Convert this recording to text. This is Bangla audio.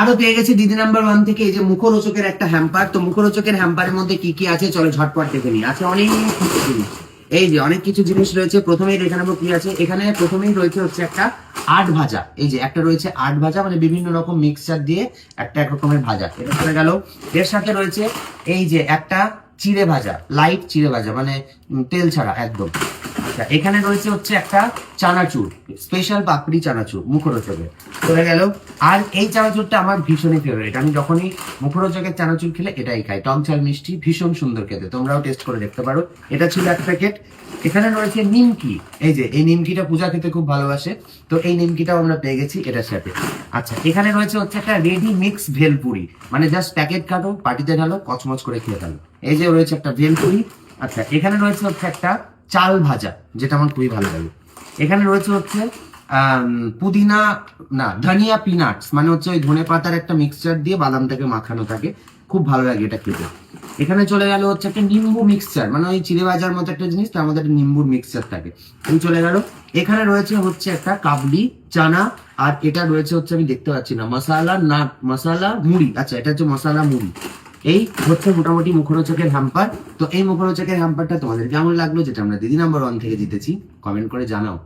আরো পেয়ে গেছি দিদি নাম্বার 1 থেকে এই যে মুখরোচকের একটা হ্যাম্পার। তো মুখরোচকের হ্যাম্পারের মধ্যে কি কি আছে চলো ঝটপট দেখে নিই। আছে অনেক কিছু জিনিস, এই যে অনেক কিছু জিনিস রয়েছে। প্রথমেই দেখে নেবো কি আছে। এখানে প্রথমেই রয়েছে হচ্ছে একটা আট ভাজা। এই যে একটা রয়েছে আট ভাজা, মানে বিভিন্ন রকম মিক্সচার দিয়ে একটা এক রকমের ভাজা, এটা চলে গেল। এর সাথে রয়েছে এই যে একটা চিড়ে ভাজা, লাইট চিড়ে ভাজা, মানে তেল ছাড়া একদম। আচ্ছা, এখানে রয়েছে হচ্ছে একটা চানাচুর, স্পেশাল পাপড়ি চানাচুর মুখরোচকের, চলে গেল। আর এই চানাচুরটা আমার ভীষণই ফেভারিট, আমি যখনই মুখরোচকের চানাচুর খেলে এটাই খাই। টক ঝাল মিষ্টি, ভীষণ সুন্দর খেতে, তোমরাও টেস্ট করে দেখতে পারো। এটা ছিল এক প্যাকেট। এখানে রয়েছে নিমকি, এই যে এই নিমকিটা পূজা খেতে খুব ভালোবাসে, তো এই নিমকিটাও আমরা পেয়ে গেছি এটার সাথে। আচ্ছা, এখানে রয়েছে হচ্ছে একটা রেডি মিক্স ভেলপুরি, মানে জাস্ট প্যাকেট কাটো, পাটিতে ঢালো, কচমচ করে খেয়ে ফেলো। এই যে রয়েছে একটা ভেলপুরি। আচ্ছা, এখানে রয়েছে হচ্ছে একটা চাল ভাজা, যেটা আমার খুবই ভালো লাগে। এখানে রয়েছে হচ্ছে পুদিনা না ধনিয়া পিনাটস, মানে হচ্ছে ওই ধনে পাতার একটা মিক্সচার দিয়ে বাদামটাকে মাখানো থাকে, খুব ভালো লাগে এটা খেতে। এখানে চলে গেল হচ্ছে একটা নিম্বু মিক্সচার, মানে ওই চিড়ে ভাজার মতো একটা জিনিস, তার মধ্যে একটা নিম্বুর মিক্সচার থাকে, এই চলে গেল। এখানে রয়েছে হচ্ছে একটা কাবলি চানা, আর এটা রয়েছে হচ্ছে আমি দেখতে পাচ্ছি না, মশালা না মশালা মুড়ি। আচ্ছা, এটা হচ্ছে মশালা মুড়ি। এই হচ্ছে মোটামুটি মুখরোচকের হ্যাম্পার। তো এই মুখরোচকের হ্যাম্পারটা তোমাদের কেমন লাগলো, যেটা আমরা দিদি নাম্বার 1 থেকে জিতেছি, কমেন্ট করে জানাও।